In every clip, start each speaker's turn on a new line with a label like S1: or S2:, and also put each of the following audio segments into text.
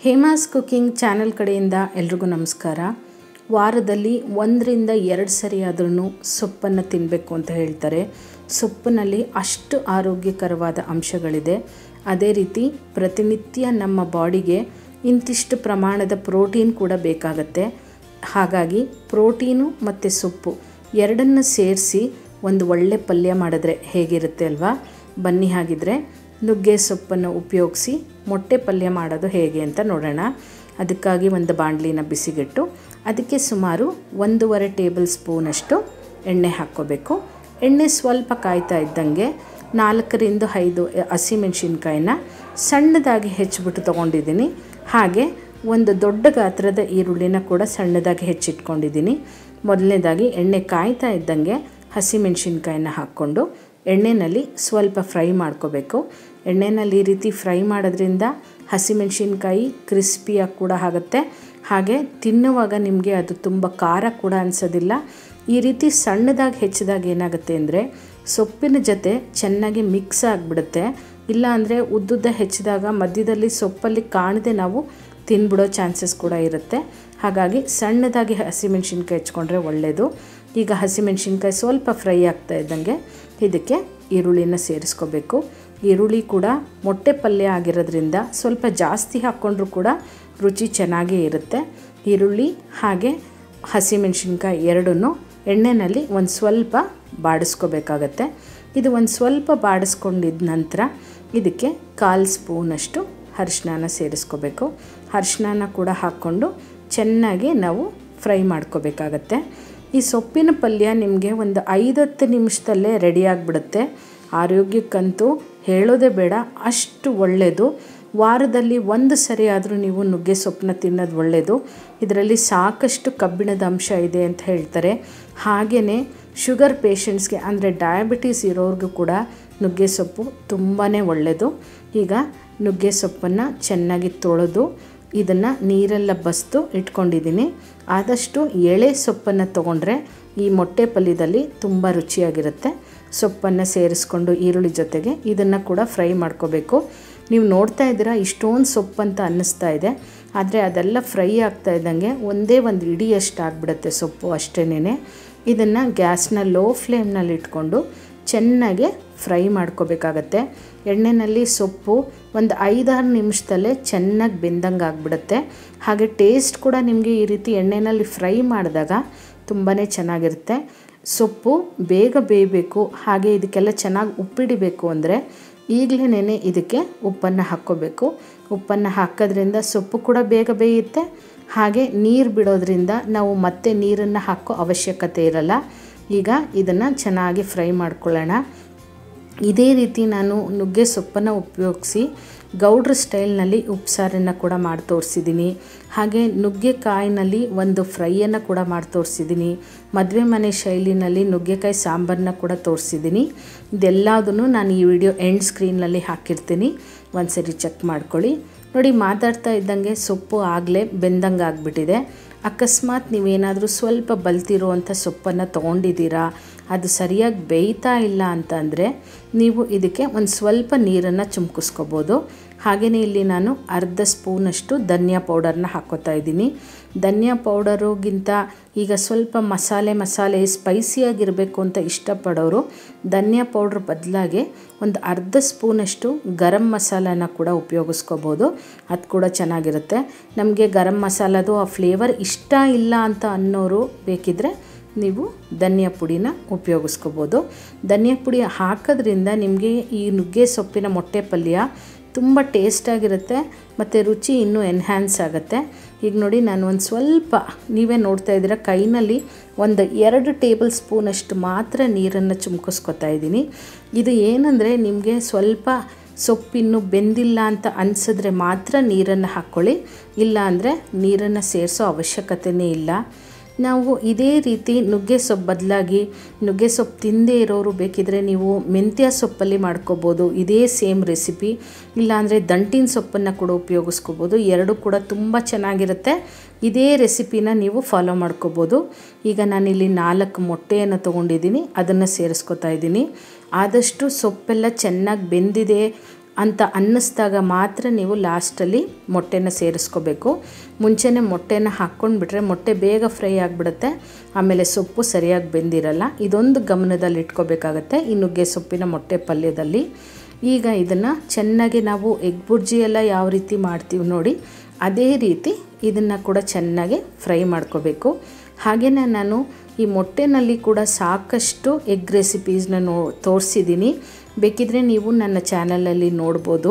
S1: Hema's cooking channel ಕಡೆಯಿಂದ ಎಲ್ರಿಗೂ ನಮಸ್ಕಾರ. ವಾರದಲ್ಲಿ 1 ರಿಂದ 2 ಸರಿ ಆದ್ರೂ ಸೊಪ್ಪನ್ನು ತಿನ್ನಬೇಕು ಅಂತ ಹೇಳ್ತಾರೆ. ಸೊಪ್ಪಿನಲ್ಲಿ ಅಷ್ಟು ಆರೋಗ್ಯಕರವಾದ ಅಂಶಗಳಿದೆ. ಅದೇ ರೀತಿ ಪ್ರತಿನಿತ್ಯ ನಮ್ಮ ಬಾಡಿಗೆ ಇಂತಿಷ್ಟು ಪ್ರಮಾಣದ ಪ್ರೋಟೀನ್ ಕೂಡ ಬೇಕಾಗುತ್ತೆ. ಹಾಗಾಗಿ ಪ್ರೋಟೀನು ಮತ್ತು ಸೊಪ್ಪು ಎರಡನ್ನು ಸೇರಿಸಿ ಒಂದು ಒಳ್ಳೆ ಪಲ್ಯ ಮಾಡಿದ್ರೆ ಹೇಗಿರುತ್ತೆ ಅಲ್ವಾ? ಬನ್ನಿ ಹಾಗಿದ್ರೆ ನುಗ್ಗೆ ಸೊಪ್ಪನ್ನು ಉಪಯೋಗಿಸಿ ಮೊಟ್ಟೆ ಪಲ್ಯ ಮಾಡೋದು ಹೇಗೆ ಅಂತ ನೋಡೋಣ. ಅದಕ್ಕಾಗಿ ಒಂದು ಬಾಣಲಿನ ಬಿಸಿಗಿಟ್ಟು ಅದಕ್ಕೆ ಸುಮಾರು 1.5 ಟೇಬಲ್ ಸ್ಪೂನಷ್ಟು ಎಣ್ಣೆ ಹಾಕ್ಕೋಬೇಕು. ಎಣ್ಣೆ ಸ್ವಲ್ಪ ಕಾಯ್ತಾ ಇದ್ದಂಗೆ 4 ರಿಂದ 5 ಹಸಿಮೆಣಸಿನ್ಕಾಯಿನ ಸಣ್ಣದಾಗಿ ಹೆಚ್ಚಿಬಿಟ್ಟು ತೊಗೊಂಡಿದ್ದೀನಿ. ಹಾಗೆ ಒಂದು ದೊಡ್ಡ ಗಾತ್ರದ ಈರುಳ್ಳಿನ ಕೂಡ ಸಣ್ಣದಾಗಿ ಹೆಚ್ಚಿಟ್ಕೊಂಡಿದ್ದೀನಿ. ಮೊದಲನೇದಾಗಿ ಎಣ್ಣೆ ಕಾಯ್ತಾ ಇದ್ದಂಗೆ ಹಸಿಮೆಣಸಿನ್ಕಾಯಿನ ಹಾಕ್ಕೊಂಡು ಎಣ್ಣೆಯಲ್ಲಿ ಸ್ವಲ್ಪ ಫ್ರೈ ಮಾಡ್ಕೋಬೇಕು. ಎಣ್ಣೆಯಲ್ಲಿ ಈ ರೀತಿ ಫ್ರೈ ಮಾಡೋದ್ರಿಂದ ಹಸಿಮೆಣಸಿನ್ಕಾಯಿ ಕ್ರಿಸ್ಪಿಯಾಗಿ ಕೂಡ ಆಗುತ್ತೆ. ಹಾಗೆ ತಿನ್ನುವಾಗ ನಿಮಗೆ ಅದು ತುಂಬ ಖಾರ ಕೂಡ ಅನಿಸೋದಿಲ್ಲ. ಈ ರೀತಿ ಸಣ್ಣದಾಗಿ ಹೆಚ್ಚಿದಾಗ ಏನಾಗುತ್ತೆ ಅಂದರೆ ಸೊಪ್ಪಿನ ಜೊತೆ ಚೆನ್ನಾಗಿ ಮಿಕ್ಸ್ ಆಗಿಬಿಡುತ್ತೆ. ಇಲ್ಲ ಅಂದರೆ ಉದ್ದುದ್ದ ಹೆಚ್ಚಿದಾಗ ಮಧ್ಯದಲ್ಲಿ ಸೊಪ್ಪಲ್ಲಿ ಕಾಣದೆ ನಾವು ತಿನ್ಬಿಡೋ ಚಾನ್ಸಸ್ ಕೂಡ ಇರುತ್ತೆ. ಹಾಗಾಗಿ ಸಣ್ಣದಾಗಿ ಹಸಿಮೆಣಸಿನ್ಕಾಯಿ ಹೆಚ್ಕೊಂಡ್ರೆ ಒಳ್ಳೆಯದು. ಈಗ ಹಸಿಮೆಣಸಿನ್ಕಾಯಿ ಸ್ವಲ್ಪ ಫ್ರೈ ಆಗ್ತಾ ಇದ್ದಂಗೆ ಇದಕ್ಕೆ ಈರುಳ್ಳಿನ ಸೇರಿಸ್ಕೋಬೇಕು. ಈರುಳ್ಳಿ ಕೂಡ ಮೊಟ್ಟೆ ಪಲ್ಯ ಆಗಿರೋದ್ರಿಂದ ಸ್ವಲ್ಪ ಜಾಸ್ತಿ ಹಾಕ್ಕೊಂಡ್ರೂ ಕೂಡ ರುಚಿ ಚೆನ್ನಾಗೇ ಇರುತ್ತೆ. ಈರುಳ್ಳಿ ಹಾಗೆ ಹಸಿಮೆಣಸಿನ್ಕಾಯಿ ಎರಡನ್ನೂ ಎಣ್ಣೆಯಲ್ಲಿ ಒಂದು ಸ್ವಲ್ಪ ಬಾಡಿಸ್ಕೋಬೇಕಾಗತ್ತೆ. ಇದು ಒಂದು ಸ್ವಲ್ಪ ಬಾಡಿಸ್ಕೊಂಡಿದ್ದ ನಂತರ ಇದಕ್ಕೆ 1/4 ಸ್ಪೂನಷ್ಟು ಅರಿಶಿನ ಸೇರಿಸ್ಕೋಬೇಕು. ಅರಿಶಿನ ಕೂಡ ಹಾಕ್ಕೊಂಡು ಚೆನ್ನಾಗಿ ನಾವು ಫ್ರೈ ಮಾಡ್ಕೋಬೇಕಾಗತ್ತೆ. ಈ ಸೊಪ್ಪಿನ ಪಲ್ಯ ನಿಮಗೆ ಒಂದು 5-10 ನಿಮಿಷದಲ್ಲೇ ರೆಡಿಯಾಗಿಬಿಡುತ್ತೆ. ಆರೋಗ್ಯಕ್ಕಂತೂ ಹೇಳೋದೇ ಬೇಡ, ಅಷ್ಟು ಒಳ್ಳೆಯದು. ವಾರದಲ್ಲಿ 1 ಸರಿ ಆದರೂ ನೀವು ನುಗ್ಗೆ ಸೊಪ್ಪನ್ನ ತಿನ್ನೋದು ಒಳ್ಳೆಯದು. ಇದರಲ್ಲಿ ಸಾಕಷ್ಟು ಕಬ್ಬಿಣದ ಅಂಶ ಇದೆ ಅಂತ ಹೇಳ್ತಾರೆ. ಹಾಗೆಯೇ ಶುಗರ್ ಪೇಷಂಟ್ಸ್ಗೆ ಅಂದರೆ ಡಯಾಬಿಟೀಸ್ ಇರೋರಿಗೂ ಕೂಡ ನುಗ್ಗೆ ಸೊಪ್ಪು ತುಂಬಾ ಒಳ್ಳೆಯದು. ಈಗ ನುಗ್ಗೆ ಸೊಪ್ಪನ್ನು ಚೆನ್ನಾಗಿ ತೊಳೆದು ಇದನ್ನು ನೀರೆಲ್ಲ ಬಸಿದು ಇಟ್ಕೊಂಡಿದ್ದೀನಿ. ಆದಷ್ಟು ಎಳೆ ಸೊಪ್ಪನ್ನು ತೊಗೊಂಡ್ರೆ ಈ ಮೊಟ್ಟೆ ಪಲ್ಯದಲ್ಲಿ ತುಂಬ ರುಚಿಯಾಗಿರುತ್ತೆ. ಸೊಪ್ಪನ್ನು ಸೇರಿಸ್ಕೊಂಡು ಈರುಳ್ಳಿ ಜೊತೆಗೆ ಇದನ್ನು ಕೂಡ ಫ್ರೈ ಮಾಡ್ಕೋಬೇಕು. ನೀವು ನೋಡ್ತಾ ಇದ್ದೀರಾ ಇಷ್ಟೊಂದು ಸೊಪ್ಪಂತ ಅನ್ನಿಸ್ತಾ ಇದೆ, ಆದರೆ ಅದೆಲ್ಲ ಫ್ರೈ ಆಗ್ತಾ ಇದ್ದಂಗೆ ಒಂದೇ ಒಂದು ಇಡಿಯಷ್ಟು ಆಗಿಬಿಡುತ್ತೆ ಸೊಪ್ಪು ಅಷ್ಟೇನೆ. ಇದನ್ನು ಗ್ಯಾಸ್ನ ಲೋ ಫ್ಲೇಮ್ನಲ್ಲಿ ಇಟ್ಕೊಂಡು ಚೆನ್ನಾಗಿ ಫ್ರೈ ಮಾಡ್ಕೋಬೇಕಾಗತ್ತೆ. ಎಣ್ಣೆಯಲ್ಲಿ ಸೊಪ್ಪು ಒಂದು 5-6 ನಿಮಿಷದಲ್ಲೇ ಚೆನ್ನಾಗಿ ಬೆಂದಂಗೆ ಆಗಿಬಿಡುತ್ತೆ. ಹಾಗೆ ಟೇಸ್ಟ್ ಕೂಡ ನಿಮಗೆ ಈ ರೀತಿ ಎಣ್ಣೆಯಲ್ಲಿ ಫ್ರೈ ಮಾಡಿದಾಗ ತುಂಬಾ ಚೆನ್ನಾಗಿರುತ್ತೆ. ಸೊಪ್ಪು ಬೇಗ ಬೇಯಬೇಕು, ಹಾಗೆ ಇದಕ್ಕೆಲ್ಲ ಚೆನ್ನಾಗಿ ಉಪ್ಪಿಡಿಬೇಕು ಅಂದರೆ ಈಗಲೇ ಇದಕ್ಕೆ ಉಪ್ಪನ್ನು ಹಾಕ್ಕೋಬೇಕು. ಉಪ್ಪನ್ನು ಹಾಕೋದ್ರಿಂದ ಸೊಪ್ಪು ಕೂಡ ಬೇಗ ಬೇಯುತ್ತೆ. ಹಾಗೆ ನೀರು ಬಿಡೋದ್ರಿಂದ ನಾವು ಮತ್ತೆ ನೀರನ್ನು ಹಾಕೋ ಅವಶ್ಯಕತೆ ಇರಲ್ಲ. ಈಗ ಇದನ್ನು ಚೆನ್ನಾಗಿ ಫ್ರೈ ಮಾಡ್ಕೊಳ್ಳೋಣ. ಇದೇ ರೀತಿ ನಾನು ನುಗ್ಗೆ ಸೊಪ್ಪನ್ನು ಉಪಯೋಗಿಸಿ ಗೌಡ್ರ ಸ್ಟೈಲ್ನಲ್ಲಿ ಉಪ್ಸಾರನ್ನು ಕೂಡ ಮಾಡಿ ತೋರಿಸಿದ್ದೀನಿ. ಹಾಗೆ ನುಗ್ಗೆಕಾಯಿನಲ್ಲಿ ಒಂದು ಫ್ರೈಯನ್ನು ಕೂಡ ಮಾಡಿ ತೋರಿಸಿದ್ದೀನಿ. ಮದುವೆ ಮನೆ ಶೈಲಿನಲ್ಲಿ ನುಗ್ಗೆಕಾಯಿ ಸಾಂಬಾರನ್ನ ಕೂಡ ತೋರಿಸಿದ್ದೀನಿ. ಇದೆಲ್ಲದನ್ನು ನಾನು ಈ ವಿಡಿಯೋ ಎಂಡ್ ಸ್ಕ್ರೀನಲ್ಲಿ ಹಾಕಿರ್ತೀನಿ, ಒಂದ್ಸರಿ ಚೆಕ್ ಮಾಡ್ಕೊಳ್ಳಿ. ನೋಡಿ, ಮಾತಾಡ್ತಾ ಇದ್ದಂಗೆ ಸೊಪ್ಪು ಆಗಲೇ ಬೆಂದಂಗೆ ಆಗಿಬಿಟ್ಟಿದೆ. ಅಕಸ್ಮಾತ್ ನೀವೇನಾದರೂ ಸ್ವಲ್ಪ ಬಲ್ತಿರುವಂಥ ಸೊಪ್ಪನ್ನು ತೊಗೊಂಡಿದ್ದೀರಾ, ಅದು ಸರಿಯಾಗಿ ಬೇಯ್ತಾ ಇಲ್ಲ ಅಂತ ಅಂದರೆ ನೀವು ಇದಕ್ಕೆ ಒಂದು ಸ್ವಲ್ಪ ನೀರನ್ನು ಚಿಮ್ಕಿಸ್ಕೋಬೋದು. ಹಾಗೆಯೇ ಇಲ್ಲಿ ನಾನು 1/2 ಸ್ಪೂನಷ್ಟು ಧನಿಯಾ ಪೌಡರ್ನ ಹಾಕ್ಕೋತಾ ಇದ್ದೀನಿ. ಧನಿಯಾ ಪೌಡರುಗಿಂತ ಈಗ ಸ್ವಲ್ಪ ಮಸಾಲೆ ಸ್ಪೈಸಿಯಾಗಿರಬೇಕು ಅಂತ ಇಷ್ಟಪಡೋರು ಧನಿಯಾ ಪೌಡ್ರ್ ಬದಲಾಗಿ ಒಂದು 1/2 ಸ್ಪೂನಷ್ಟು ಗರಂ ಮಸಾಲನ ಕೂಡ ಉಪಯೋಗಿಸ್ಕೋಬೋದು. ಅದು ಕೂಡ ಚೆನ್ನಾಗಿರುತ್ತೆ. ನಮಗೆ ಗರಂ ಮಸಾಲದು ಆ ಫ್ಲೇವರ್ ಇಷ್ಟ ಇಲ್ಲ ಅಂತ ಅನ್ನೋರು ಬೇಕಿದ್ದರೆ ನೀವು ಧನಿಯಾ ಪುಡಿನ ಉಪಯೋಗಿಸ್ಕೋಬೋದು. ಧನಿಯಾ ಪುಡಿ ಹಾಕೋದ್ರಿಂದ ನಿಮಗೆ ಈ ನುಗ್ಗೆ ಸೊಪ್ಪಿನ ಮೊಟ್ಟೆ ಪಲ್ಯ ತುಂಬ ಟೇಸ್ಟಾಗಿರುತ್ತೆ ಮತ್ತು ರುಚಿ ಇನ್ನೂ ಎನ್ಹ್ಯಾನ್ಸ್ ಆಗುತ್ತೆ. ಈಗ ನೋಡಿ, ನಾನು ಒಂದು ಸ್ವಲ್ಪ ನೀವೇ ನೋಡ್ತಾ ಇದ್ದೀರಾ ಕೈನಲ್ಲಿ ಒಂದು 2 ಟೇಬಲ್ ಸ್ಪೂನಷ್ಟು ಮಾತ್ರ ನೀರನ್ನು ಚಿಮ್ಕಿಸ್ಕೊತಾ ಇದ್ದೀನಿ. ಇದು ಏನಂದರೆ ನಿಮಗೆ ಸ್ವಲ್ಪ ಸೊಪ್ಪಿನ್ನು ಬೆಂದಿಲ್ಲ ಅಂತ ಅನಿಸಿದ್ರೆ ಮಾತ್ರ ನೀರನ್ನು ಹಾಕ್ಕೊಳ್ಳಿ, ಇಲ್ಲ ಅಂದರೆ ನೀರನ್ನು ಸೇರಿಸೋ ಅವಶ್ಯಕತೆಯೇ ಇಲ್ಲ. ನಾವು ಇದೇ ರೀತಿ ನುಗ್ಗೆ ಸೊಪ್ಪು ಬದಲಾಗಿ ನುಗ್ಗೆ ಸೊಪ್ಪು ತಿಂದೇ ಇರೋರು ಬೇಕಿದ್ರೆ ನೀವು ಮೆಂತ್ಯ ಸೊಪ್ಪಲ್ಲಿ ಮಾಡ್ಕೋಬೋದು. ಇದೇ ಸೇಮ್ ರೆಸಿಪಿ. ಇಲ್ಲಾಂದರೆ ದಂಟಿನ ಸೊಪ್ಪನ್ನು ಕೂಡ ಉಪಯೋಗಿಸ್ಕೋಬೋದು. ಎರಡೂ ಕೂಡ ತುಂಬ ಚೆನ್ನಾಗಿರುತ್ತೆ. ಇದೇ ರೆಸಿಪಿನ ನೀವು ಫಾಲೋ ಮಾಡ್ಕೋಬೋದು. ಈಗ ನಾನಿಲ್ಲಿ 4 ಮೊಟ್ಟೆಯನ್ನು ತೊಗೊಂಡಿದ್ದೀನಿ, ಅದನ್ನು ಸೇರಿಸ್ಕೊತಾ ಇದ್ದೀನಿ. ಆದಷ್ಟು ಸೊಪ್ಪೆಲ್ಲ ಚೆನ್ನಾಗಿ ಬೆಂದಿದೆ ಅಂತ ಅನ್ನಿಸ್ದಾಗ ಮಾತ್ರ ನೀವು ಲಾಸ್ಟಲ್ಲಿ ಮೊಟ್ಟೆನ ಸೇರಿಸ್ಕೋಬೇಕು. ಮುಂಚೆನೇ ಮೊಟ್ಟೆನ ಹಾಕ್ಕೊಂಡ್ಬಿಟ್ರೆ ಮೊಟ್ಟೆ ಬೇಗ ಫ್ರೈ ಆಗಿಬಿಡುತ್ತೆ, ಆಮೇಲೆ ಸೊಪ್ಪು ಸರಿಯಾಗಿ ಬೆಂದಿರಲ್ಲ. ಇದೊಂದು ಗಮನದಲ್ಲಿ ಇಟ್ಕೋಬೇಕಾಗತ್ತೆ ಈ ನುಗ್ಗೆ ಸೊಪ್ಪಿನ ಮೊಟ್ಟೆ ಪಲ್ಯದಲ್ಲಿ. ಈಗ ಇದನ್ನು ಚೆನ್ನಾಗಿ ನಾವು ಎಗ್ ಬುರ್ಜಿ ಎಲ್ಲ ಯಾವ ರೀತಿ ಮಾಡ್ತೀವಿ ನೋಡಿ, ಅದೇ ರೀತಿ ಇದನ್ನು ಕೂಡ ಚೆನ್ನಾಗಿ ಫ್ರೈ ಮಾಡ್ಕೋಬೇಕು. ಹಾಗೆಯೇ ನಾನು ಈ ಮೊಟ್ಟೆನಲ್ಲಿ ಕೂಡ ಸಾಕಷ್ಟು ಎಗ್ ರೆಸಿಪೀಸ್ನ ತೋರಿಸಿದ್ದೀನಿ. ಬೇಕಿದ್ರೆ ನೀವು ನನ್ನ ಚಾನಲಲ್ಲಿ ನೋಡ್ಬೋದು.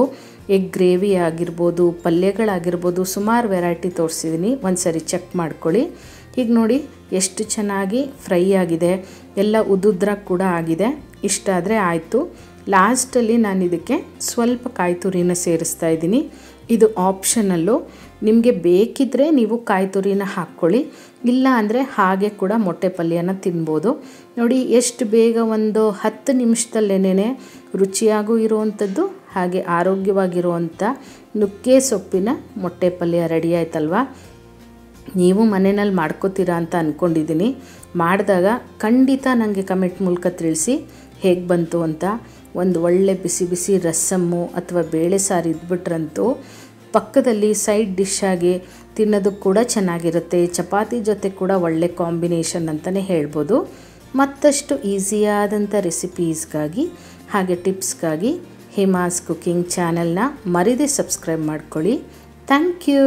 S1: ಎಗ್ ಗ್ರೇವಿ ಆಗಿರ್ಬೋದು, ಪಲ್ಯಗಳಾಗಿರ್ಬೋದು, ಸುಮಾರು ವೆರೈಟಿ ತೋರಿಸಿದ್ದೀನಿ, ಒಂದು ಸರಿ ಚೆಕ್ ಮಾಡ್ಕೊಳ್ಳಿ. ಈಗ ನೋಡಿ ಎಷ್ಟು ಚೆನ್ನಾಗಿ ಫ್ರೈ ಆಗಿದೆ, ಎಲ್ಲ ಉದುದ್ರ ಕೂಡ ಆಗಿದೆ. ಇಷ್ಟ ಆದರೆ ಆಯಿತು. ಲಾಸ್ಟಲ್ಲಿ ನಾನು ಇದಕ್ಕೆ ಸ್ವಲ್ಪ ಕಾಯಿ ತುರಿನ ಸೇರಿಸ್ತಾ ಇದ್ದೀನಿ. ಇದು ಆಪ್ಷನಲ್ಲು, ನಿಮಗೆ ಬೇಕಿದ್ದರೆ ನೀವು ಕಾಯಿ ತುರಿನ ಹಾಕ್ಕೊಳ್ಳಿ, ಇಲ್ಲ ಅಂದರೆ ಹಾಗೆ ಕೂಡ ಮೊಟ್ಟೆ ಪಲ್ಯನ ತಿನ್ಬೋದು. ನೋಡಿ ಎಷ್ಟು ಬೇಗ ಒಂದು 10 ನಿಮಿಷದಲ್ಲೇನೆ ರುಚಿಯಾಗೂ ಇರುವಂಥದ್ದು ಹಾಗೆ ಆರೋಗ್ಯವಾಗಿರುವಂಥ ನುಗ್ಗೆ ಸೊಪ್ಪಿನ ಮೊಟ್ಟೆ ಪಲ್ಯ ರೆಡಿ ಆಯ್ತಲ್ವ. ನೀವು ಮನೆಯಲ್ಲಿ ಮಾಡ್ಕೋತೀರಾ ಅಂತ ಅಂದ್ಕೊಂಡಿದ್ದೀನಿ. ಮಾಡಿದಾಗ ಖಂಡಿತ ನನಗೆ ಕಮೆಂಟ್ ಮೂಲಕ ತಿಳಿಸಿ ಹೇಗೆ ಬಂತು ಅಂತ. ಒಂದು ಒಳ್ಳೆ ಬಿಸಿ ಬಿಸಿ ರಸಮ್ಮು ಅಥವಾ ಬೇಳೆ ಸಾರು ಇದ್ಬಿಟ್ರಂತೂ ಪಕ್ಕದಲ್ಲಿ ಸೈಡ್ ಡಿಶ್ ಆಗಿ ತಿನ್ನೋದಕ್ಕೆ ಕೂಡ ಚೆನ್ನಾಗಿರುತ್ತೆ. ಚಪಾತಿ ಜೊತೆ ಕೂಡ ಒಳ್ಳೆ ಕಾಂಬಿನೇಷನ್ ಅಂತಲೇ ಹೇಳ್ಬೋದು. ಮತ್ತಷ್ಟು ಈಸಿಯಾದಂಥ ರೆಸಿಪೀಸ್ಗಾಗಿ ಹಾಗೆ ಟಿಪ್ಸ್ಗಾಗಿ ಹೇಮಾಸ್ ಕುಕಿಂಗ್ ಚಾನಲ್ನ ಮರಿದೇ ಸಬ್ಸ್ಕ್ರೈಬ್ ಮಾಡ್ಕೊಳ್ಳಿ. Thank you.